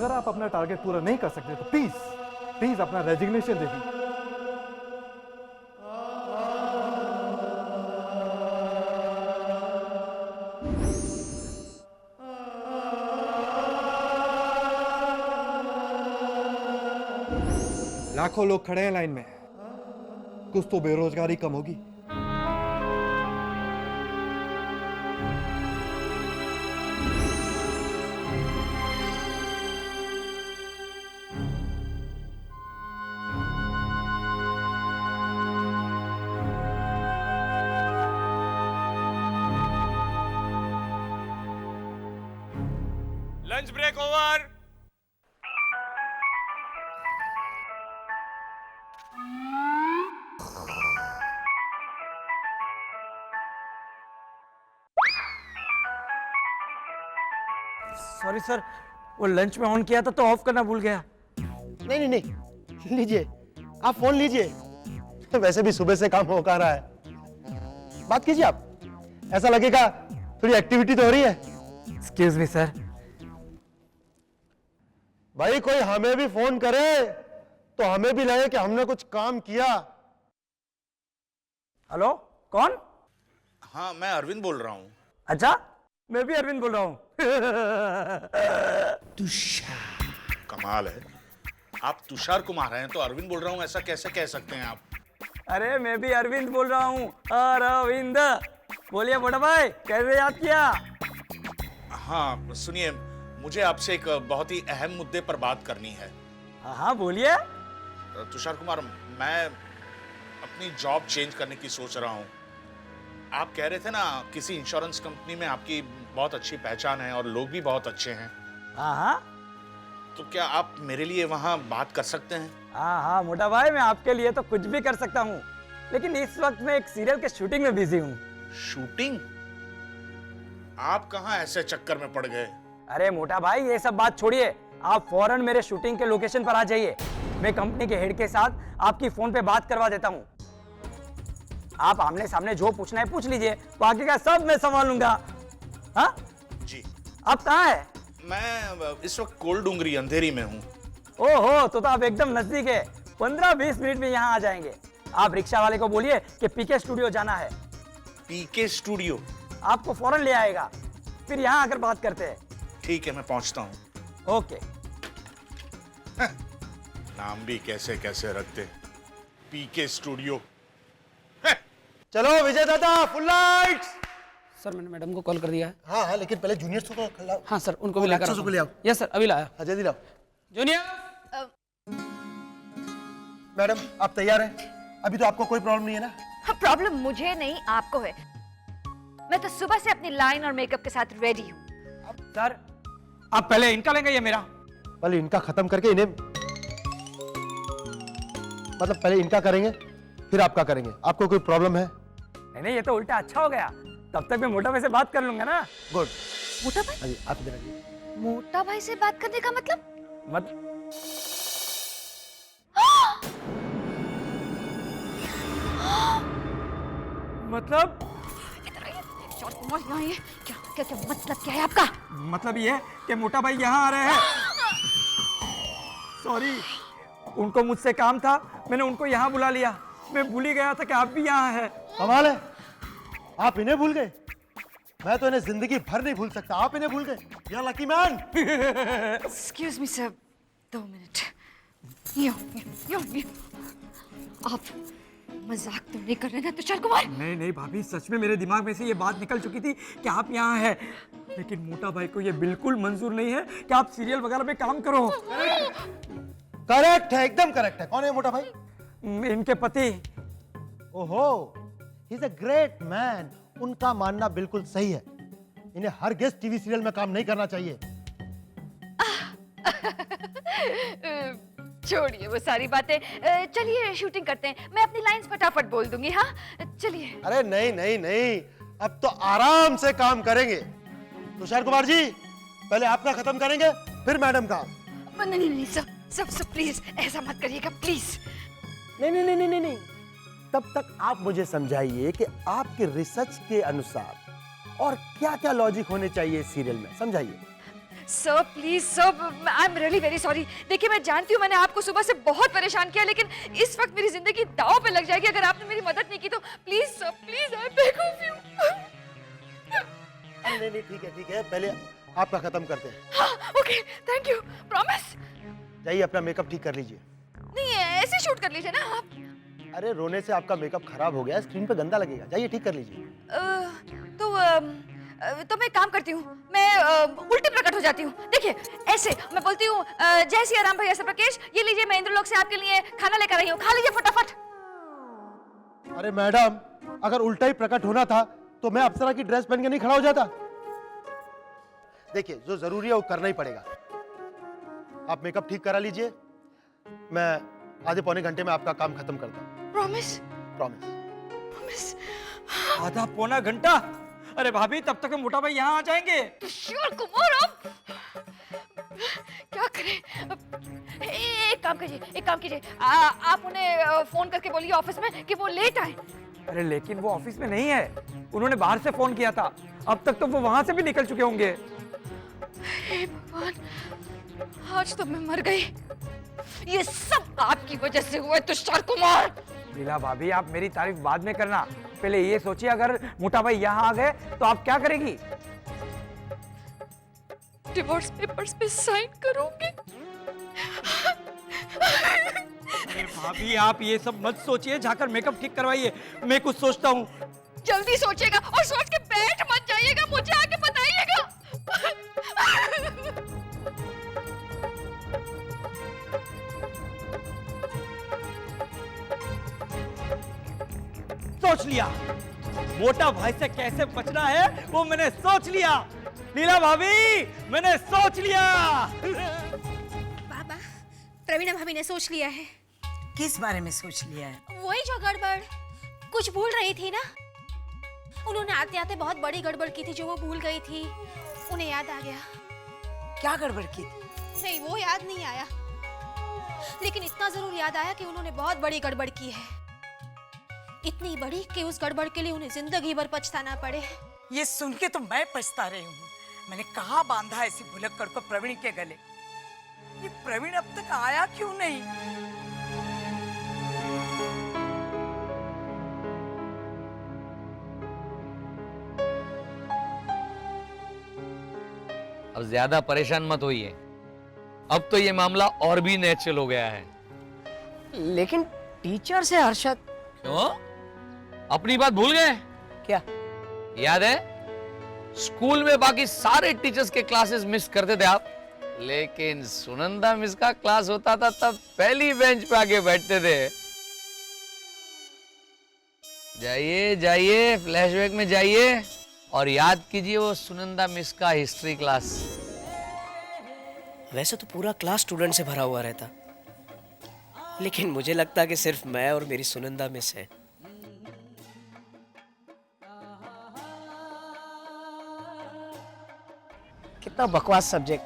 अगर आप अपना टारगेट पूरा नहीं कर सकते तो प्लीज प्लीज अपना रेजिग्नेशन दे दीजिए। लाखों लोग खड़े हैं लाइन में, कुछ तो बेरोजगारी कम होगी। Lunch break over. Sorry sir, वो लंच में ऑन किया था तो ऑफ करना भूल गया। नहीं नहीं नहीं, लीजिए आप फोन लीजिए। वैसे भी सुबह से काम हो का रहा है, बात कीजिए आप। ऐसा लगेगा थोड़ी एक्टिविटी तो हो रही है। Excuse me sir. भाई कोई हमें भी फोन करे तो हमें भी लगे कि हमने कुछ काम किया। हेलो, कौन? हाँ, मैं अरविंद बोल रहा हूँ। अच्छा, मैं भी अरविंद बोल रहा हूँ। कमाल है, आप तुषार कुमार हैं तो अरविंद बोल रहा हूँ, ऐसा कैसे कह सकते हैं आप? अरे मैं भी अरविंद बोल रहा हूँ, अरविंद। बोलिए बड़ा भाई, कैसे याद किया? हाँ सुनिए, मुझे आपसे एक बहुत ही अहम मुद्दे पर बात करनी है। हाँ हाँ बोलिए। तुषार कुमार, मैं अपनी जॉब चेंज करने की सोच रहा हूँ। आप कह रहे थे ना किसी इंश्योरेंस कंपनी में आपकी बहुत अच्छी पहचान है और लोग भी बहुत अच्छे हैं। हाँ हाँ तो क्या आप मेरे लिए वहाँ बात कर सकते हैं? हाँ हाँ मोटा भाई, मैं आपके लिए तो कुछ भी कर सकता हूँ, लेकिन इस वक्त मैं एक सीरियल के शूटिंग में बिजी हूँ। शूटिंग? आप कहाँ ऐसे चक्कर में पड़ गए? अरे मोटा भाई, ये सब बात छोड़िए, आप फौरन मेरे शूटिंग के लोकेशन पर आ जाइए। मैं कंपनी के हेड के साथ आपकी फोन पे बात करवा देता हूँ। आप आमने सामने जो पूछना है पूछ लीजिए, बाकी का सब मैं संभाल लूंगा। हाँ जी। आप कहाँ है? मैं इस वक्त कोल डूंगरी अंधेरी में हूँ। ओहो, तो आप एकदम नजदीक है, 15-20 मिनट में यहाँ आ जाएंगे। आप रिक्शा वाले को बोलिए कि पीके स्टूडियो जाना है। पीके स्टूडियो? आपको फौरन ले आएगा, फिर यहाँ आकर बात करते हैं। ठीक है, मैं पहुंचता हूँ। ओके। नाम भी कैसे कैसे रखते, पीके स्टूडियो। चलो विजय दादा, फुल लाइट्स। सर मैंने मैडम को कॉल कर दिया है। हाँ हाँ, लेकिन पहले जूनियर्स को तो लाओ। हाँ सर, उनको भी लेकर अच्छे से ले आओ। यस सर, अभी लाया। हाँ जल्दी लाओ। जूनियर, मैडम आप तैयार हैं? अभी तो आपको कोई प्रॉब्लम नहीं है ना? हाँ, प्रॉब्लम मुझे नहीं आपको है। मैं तो सुबह से अपनी लाइन और मेकअप के साथ रेडी हूँ। सर, आप पहले इनका लेंगे या मेरा? पहले इनका खत्म करके इन्हें, मतलब पहले इनका करेंगे फिर आपका करेंगे। आपको कोई प्रॉब्लम है? नहीं नहीं, ये तो उल्टा अच्छा हो गया, तब तक मैं मोटा भाई से बात कर लूंगा ना। गुड। मोटा भाई? हाँ जी, आप इधर आइए। मोटा भाई से बात करने का मतलब? मतलब इधर आइए, शॉर्ट कुमार यहाँ आइए। क्या क्या क्या मतलब क्या है आपका? मतलब ये है कि मोटा भाई यहाँ आ रहे हैं। सॉरी, उनको मुझसे काम था, मैंने उनको यहाँ बुला लिया। मैं भूल ही गया था कि आप भी यहाँ हैं। कमाल है, आप इन्हें भूल गए। मैं तो इन्हें जिंदगी भर नहीं भूल सकता, आप इन्हें भूल गए। या lucky man. Excuse me sir, 2 minute. Yo. आप मजाक तो नहीं कर रहे ना तुषार कुमार? नहीं नहीं भाभी, सच में मेरे दिमाग में से ये बात निकल चुकी थी कि आप यहाँ हैं, लेकिन मोटा भाई को ये बिल्कुल मंजूर नहीं है कि आप सीरियल वगैरह में काम करो। करेक्ट है, एकदम करेक्ट है। कौन है मोटा भाई? इनके पति। ओहो, he is a great man. उनका मानना बिल्कुल सही है, इन्हें हर गेस्ट टीवी सीरियल में काम नहीं करना चाहिए। छोड़िए वो सारी बातें, चलिए शूटिंग करते हैं। मैं अपनी लाइंस फटाफट बोल दूंगी। हाँ चलिए। अरे नहीं नहीं नहीं, अब तो आराम से काम करेंगे। तुषार कुमार जी, पहले आपका खत्म करेंगे फिर मैडम का। नहीं नहीं सब प्लीज ऐसा मत करिएगा प्लीज। नहीं नहीं नहीं नहीं नहीं, तब तक आप मुझे समझाइए कि आपके रिसर्च के अनुसार और क्या क्या लॉजिक होने चाहिए सीरियल में, समझाइए। Sir please sir, I am really very sorry. देखिए मैं जानती हूँ मैंने आपको सुबह से बहुत परेशान किया, लेकिन इस वक्त मेरी जिंदगी दांव पे लग जाएगी अगर आपने मेरी मदद नहीं की तो। Please sir please, I beg of you. नहीं नहीं ठीक है, पहले आपका खत्म करते हैं। हाँ ओके, थैंक यू, प्रॉमिस। जाइए अपना मेकअप ठीक कर लीजिए। नहीं ऐसे शूट कर लीजिए ना आप। अरे रोने से आपका मेकअप खराब हो गया, स्क्रीन पे गंदा लगेगा, जाइए ठीक कर लीजिए। तो मैं काम करती हूँ, मैं उल्टी प्रकट हो जाती हूँ। देखिए ऐसे मैं बोलती हूँ, जय सिया राम भैया प्रकेश, ये लीजिए मैं इंद्रलोक से आपके लिए खाना लेकर आई हूँ, खा लीजिए फटाफट। अरे मैडम, अगर उल्टा ही प्रकट होना था तो मैं अप्सरा की ड्रेस पहन के नहीं खड़ा हो जाता। देखिए जो जरूरी है वो करना ही पड़ेगा। आप मेकअप ठीक करा लीजिए, मैं आधे पौने घंटे में आपका काम खत्म करता हूँ। प्रॉमिस? प्रॉमिस। प्रॉमिस। आधा पौना घंटा? अरे भाभी तब तक मोटा भाई यहाँ आ जाएंगे। तुषार कुमार अब क्या करें? एक काम कीजिए, आप उन्हें फोन करके बोलिए ऑफिस में कि वो लेट आए। अरे लेकिन वो ऑफिस में नहीं है, उन्होंने बाहर से फोन किया था, अब तक तो वो वहां से भी निकल चुके होंगे। हे भगवान, आज तो मैं मर गई। ये सब आपकी वजह से हुआ है तुषार कुमार। लीला भाभी आप मेरी तारीफ बाद में करना, पहले ये सोचिए अगर मोटा भाई यहाँ आ गए तो आप क्या करेगी? डिवोर्स पेपर्स पे साइन करूंगी। अरे भाभी आप ये सब मत सोचिए, जाकर मेकअप ठीक करवाइए, मैं कुछ सोचता हूँ। जल्दी सोचेगा और सोच के बैठ मत जाइएगा, मुझे आके बताइएगा। सोच लिया, मोटा भाई से कैसे बचना है वो मैंने सोच लिया। लीला भाभी मैंने सोच लिया। बाबा, प्रवीणा भाभी ने सोच लिया है। किस बारे में सोच लिया है? वही जो गड़बड़ कुछ भूल रही थी ना, उन्होंने आते आते बहुत बड़ी गड़बड़ की थी जो वो भूल गई थी, उन्हें याद आ गया। क्या गड़बड़ की थी? नहीं वो याद नहीं आया, लेकिन इतना जरूर याद आया कि उन्होंने बहुत बड़ी गड़बड़ की है, इतनी बड़ी कि उस गड़बड़ के लिए उन्हें जिंदगी भर पछताना पड़े। ये सुन के तो मैं पछता रही हूँ, मैंने कहाँ बांधा ऐसी भुलक्कड़ को प्रवीण के गले। ये प्रवीण अब तक आया क्यों नहीं? अब ज्यादा परेशान मत होइए, अब तो ये मामला और भी नेचुरल हो गया है। लेकिन टीचर से हर्षद। क्यों? अपनी बात भूल गए क्या? याद है स्कूल में बाकी सारे टीचर्स के क्लासेस मिस करते थे आप, लेकिन सुनंदा मिस का क्लास होता था तब पहली बेंच पे आके बैठते थे। जाइए जाइए फ्लैशबैक में जाइए और याद कीजिए वो सुनंदा मिस का हिस्ट्री क्लास। वैसे तो पूरा क्लास स्टूडेंट से भरा हुआ रहता, लेकिन मुझे लगता कि सिर्फ मैं और मेरी सुनंदा मिस है। कितना बकवास सब्जेक्ट,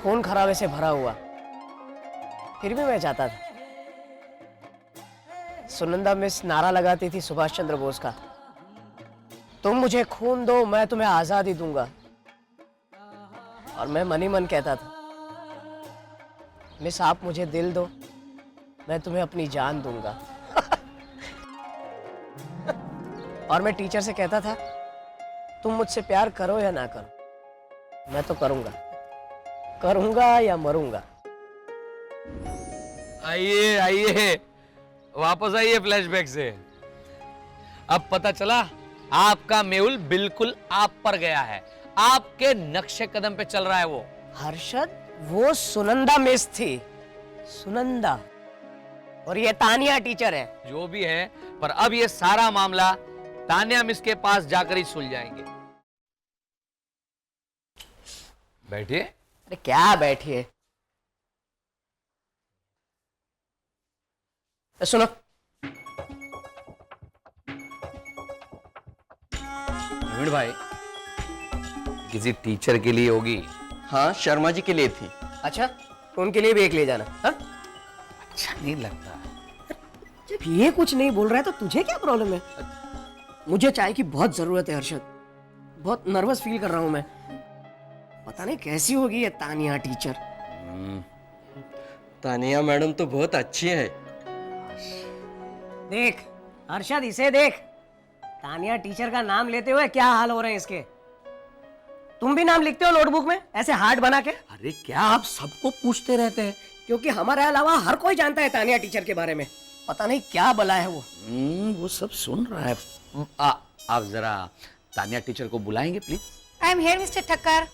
खून खराबे से भरा हुआ, फिर भी मैं जाता था। सुनंदा मिस नारा लगाती थी सुभाष चंद्र बोस का, तुम मुझे खून दो मैं तुम्हें आजादी दूंगा, और मैं मन ही मन कहता था मिस आप मुझे दिल दो मैं तुम्हें अपनी जान दूंगा। और मैं टीचर से कहता था तुम मुझसे प्यार करो या ना करो, मैं तो करूंगा, करूंगा या मरूंगा। आइए आइए वापस आइए फ्लैशबैक से। अब पता चला आपका मेहुल बिल्कुल आप पर गया है, आपके नक्शे कदम पे चल रहा है वो। हर्षद वो सुनंदा मिस थी, सुनंदा, और ये तानिया टीचर है। जो भी है, पर अब ये सारा मामला तानिया मिस के पास जाकर ही सुलझाएंगे। बैठिए। अरे क्या बैठिए, सुनो, प्रवीण भाई किसी टीचर के लिए होगी। हाँ शर्मा जी के लिए थी। अच्छा तो उनके लिए भी एक ले जाना। हाँ? अच्छा नहीं लगता। जब ये कुछ नहीं बोल रहा है तो तुझे क्या प्रॉब्लम है? मुझे चाय की बहुत जरूरत है हर्षद, बहुत नर्वस फील कर रहा हूं मैं, पता नहीं कैसी होगी ये तानिया टीचर। तानिया मैडम तो बहुत अच्छी है। देख अरशद, इसे देख, तानिया टीचर का नाम लेते हुए क्या हाल हो रहे हैं इसके। तुम भी नाम लिखते हो नोटबुक में ऐसे हार्ट बना के? अरे क्या आप सबको पूछते रहते हैं? क्योंकि हमारे अलावा हर कोई जानता है तानिया टीचर के बारे में। पता नहीं क्या बला है वो सब सुन रहा है। आप जरा तानिया टीचर को बुलाएंगे please? I am here mister Thakkar.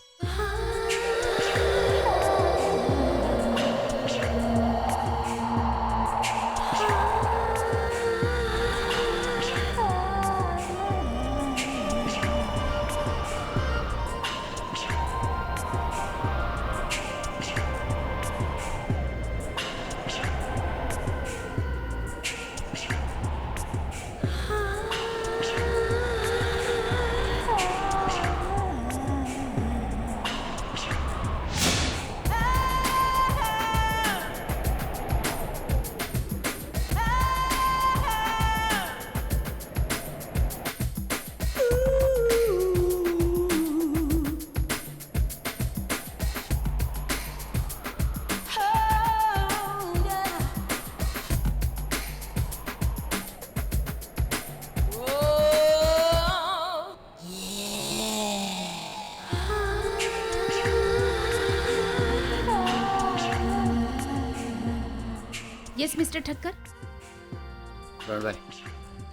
Yes mister Thakkar.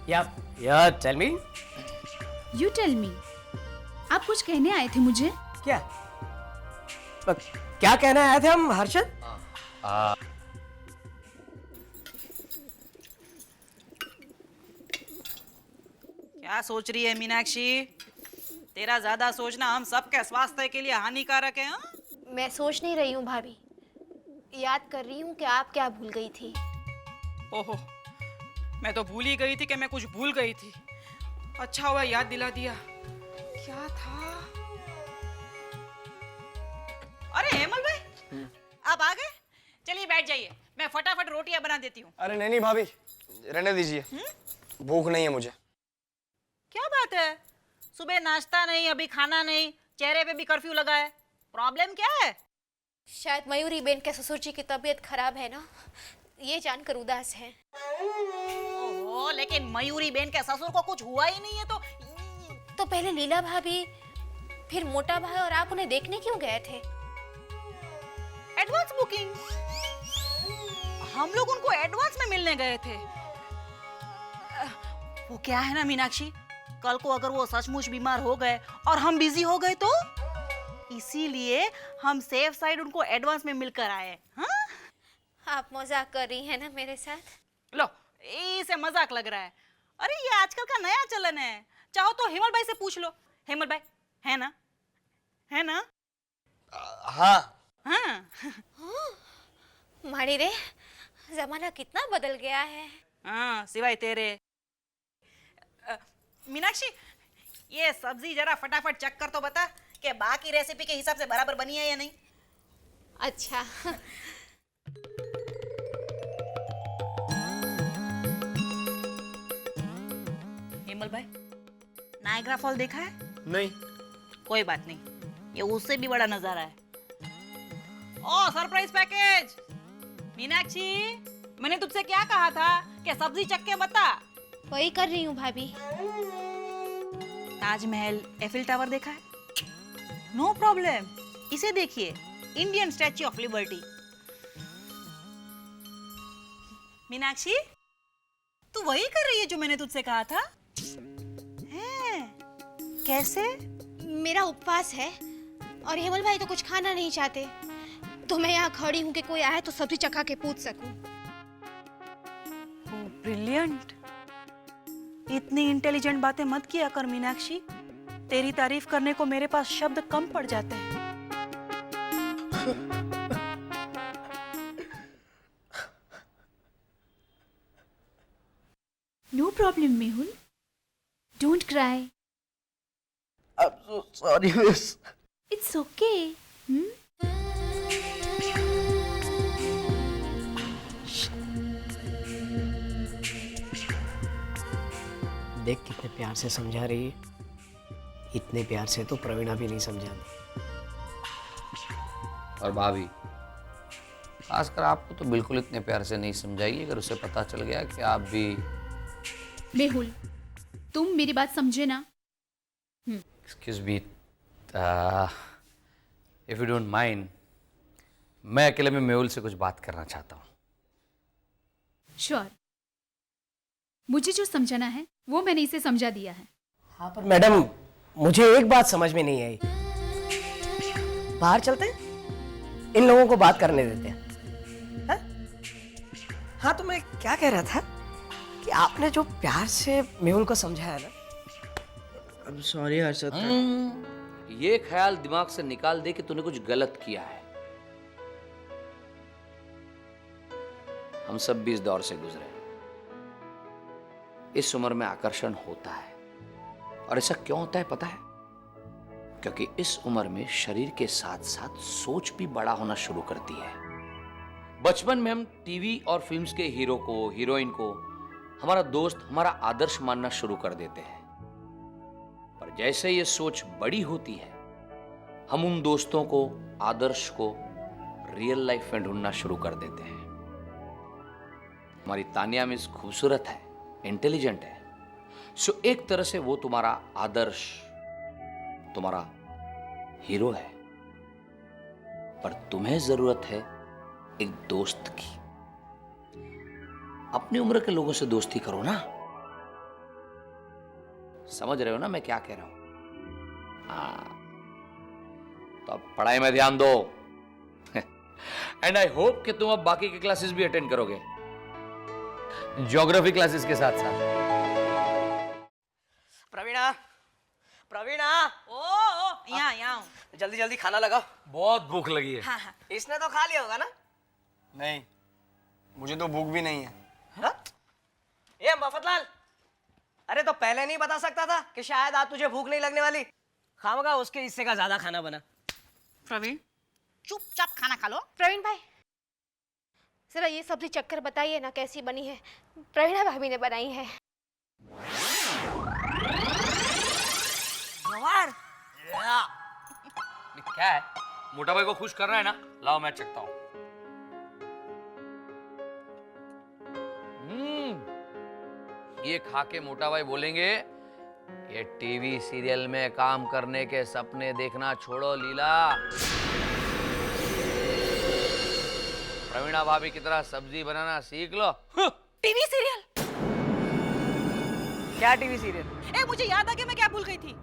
Yeah tell me. You tell me. आप कुछ कहने आए थे मुझे? क्या क्या कहने आए थे हम हर्षद? क्या सोच रही है मीनाक्षी? तेरा ज्यादा सोचना हम सबके स्वास्थ्य के लिए हानिकारक है। हाँ? मैं सोच नहीं रही हूँ भाभी, याद कर रही हूँ कि आप क्या भूल गई थी। ओहो, मैं तो भूल ही गई थी कि मैं कुछ भूल गई थी। अच्छा हुआ याद दिला दिया। क्या था? अरे हेमल भाई, आप आ गए? चलिए बैठ जाइए, मैं फटाफट रोटियां बना देती हूँ। अरे नहीं भाभी, रहने दीजिए, भूख नहीं है मुझे। क्या बात है? सुबह नाश्ता नहीं, अभी खाना नहीं, चेहरे पे भी कर्फ्यू लगा है। प्रॉब्लम क्या है? शायद मयूरी बेन के ससुर जी की तबीयत खराब है ना, ये जानकर उदास है। ओहो, लेकिन मयूरी बेन के ससुर को कुछ हुआ ही नहीं है तो पहले लीला भाभी, फिर मोटा भाई और आप उन्हें देखने क्यों गए थे? Advance booking. हम लोग उनको एडवांस में मिलने गए थे। वो क्या है ना मीनाक्षी, कल को अगर वो सचमुच बीमार हो गए और हम बिजी हो गए तो, इसीलिए हम सेफ साइड उनको एडवांस में मिलकर आए। हाँ? आप मजाक कर रही हैं ना मेरे साथ? लो, इसे मजाक लग रहा है। अरे ये आजकल का नया चलन है, चाहो तो हेमल भाई से पूछ लो। हेमल भाई है ना? है ना? हाँ। हाँ। माड़ी रे, जमाना कितना बदल गया है। हाँ, सिवाय तेरे। मीनाक्षी, ये सब्जी जरा फटाफट चेक कर तो बता कि बाकी रेसिपी के हिसाब से बराबर बनी है या नहीं। अच्छा। हेमल भाई, नायग्रा फॉल देखा है? नहीं। कोई बात नहीं, ये उससे भी बड़ा नजारा है। ओ सरप्राइज पैकेज। मीनाक्षी, मैंने तुझसे क्या कहा था कि सब्जी चख के बता। वही कर रही हूँ भाभी। ताजमहल, एफिल टावर देखा है? नो प्रॉब्लम, इसे देखिए, Indian statue of liberty. Meenakshi, तू वही कर रही है जो मैंने तुझसे कहा था? है? कैसे? मेरा उपवास है और हेमल भाई तो कुछ खाना नहीं चाहते, तो मैं यहाँ खड़ी हूँ कि कोई आए तो सब्जी चखा के पूछ सकूं। ब्रिलियंट। इतनी इंटेलिजेंट बातें मत किया कर मीनाक्षी, तेरी तारीफ करने को मेरे पास शब्द कम पड़ जाते हैं। No problem Mehul, don't cry. I'm so sorry, miss. It's okay. देख कितने प्यार से समझा रही है। इतने प्यार से तो प्रवीणा भी नहीं समझाती। और भाभी, खासकर आपको तो बिल्कुल इतने प्यार से नहीं समझाइए अगर उसे पता चल गया कि आप भी। मेहुल, तुम मेरी बात समझे ना? Excuse me, if you don't mind, मैं अकेले में मेहुल से कुछ बात करना चाहता हूँ। श्योर। मुझे जो समझाना है वो मैंने इसे समझा दिया है। हाँ पर मैडम, मुझे एक बात समझ में नहीं आई। बाहर चलते हैं, इन लोगों को बात करने देते हैं। हाँ? हाँ तो मैं क्या कह रहा था कि आपने जो प्यार से मेहुल को समझाया ना। अब सॉरी हर्षद। ये ख्याल दिमाग से निकाल दे कि तूने कुछ गलत किया है। हम सब भी इस दौर से गुजरे। इस उम्र में आकर्षण होता है, और ऐसा क्यों होता है पता है? क्योंकि इस उम्र में शरीर के साथ साथ सोच भी बड़ा होना शुरू करती है। बचपन में हम टीवी और फिल्म्स के हीरो को, हीरोइन को हमारा दोस्त, हमारा आदर्श मानना शुरू कर देते हैं। पर जैसे ये सोच बड़ी होती है, हम उन दोस्तों को, आदर्श को रियल लाइफ में ढूंढना शुरू कर देते हैं। हमारी तानिया मिस खूबसूरत है, इंटेलिजेंट है, सो एक तरह से वो तुम्हारा आदर्श, तुम्हारा हीरो है। पर तुम्हें जरूरत है एक दोस्त की। अपनी उम्र के लोगों से दोस्ती करो ना। समझ रहे हो ना मैं क्या कह रहा हूं? हाँ, तो अब पढ़ाई में ध्यान दो। एंड आई होप कि तुम अब बाकी के क्लासेस भी अटेंड करोगे, ज्योग्राफी क्लासेस के साथ साथ। प्रवीणा, प्रवीणा, ओ यहाँ यहाँ जल्दी जल्दी खाना लगाओ। बहुत भूख लगी है। हाँ हाँ इसने तो खा लिया होगा ना? नहीं, मुझे तो भूख भी नहीं है। हाँ? ये मफतलाल, अरे तो पहले नहीं बता सकता था कि शायद आज तुझे भूख नहीं लगने वाली? खामगा उसके हिस्से का ज्यादा खाना बना। प्रवीण, चुपचाप खाना खा लो। प्रवीण भाई, जरा ये सब्जी चक्कर बताइए ना कैसी बनी है। प्रवीणा भाभी ने बनाई है। गवार, क्या है? मोटा भाई को खुश करना है ना? लाओ मैं चखता हूं। ये खा के मोटा भाई बोलेंगे, ये टीवी सीरियल में काम करने के सपने देखना छोड़ो लीला, प्रवीणा भाभी की तरह सब्जी बनाना सीख लो। TV serial? क्या टीवी सीरियल? ए, मुझे याद आ गया मैं क्या भूल गई थी।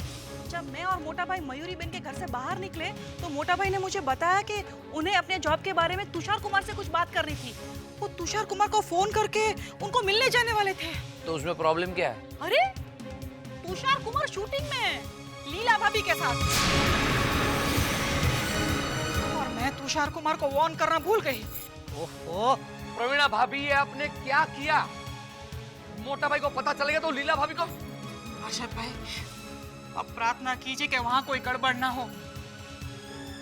जब मैं और मोटा भाई मयूरी बेन के घर से बाहर निकले तो मोटा भाई ने मुझे बताया कि उन्हें अपने जॉब के बारे में तुषार कुमार से कुछ बात करनी थी। वो तुषार कुमार को फोन करके उनको मिलने जाने वाले थे। तो उसमें प्रॉब्लम क्या है? अरे तुषार कुमार शूटिंग में लीला भाभी के साथ, और मैं तुषार कुमार को वार्न करना भूल गई। ओहो, प्रवीणा भाभी ये आपने क्या किया? मोटा भाई को पता चल गया तो लीला भाभी को। अर्षद भाई, अब प्रार्थना कीजिए कि वहां कोई गड़बड़ ना हो,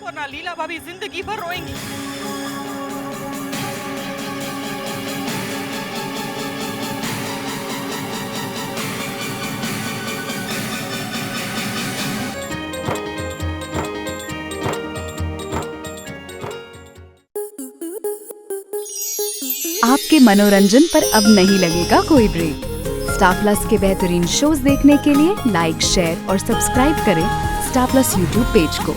वरना लीला भाभी जिंदगी भर रोएंगी। आपके मनोरंजन पर अब नहीं लगेगा कोई ब्रेक। स्टार प्लस के बेहतरीन शोज देखने के लिए लाइक, शेयर और सब्सक्राइब करें स्टार प्लस यूट्यूब पेज को।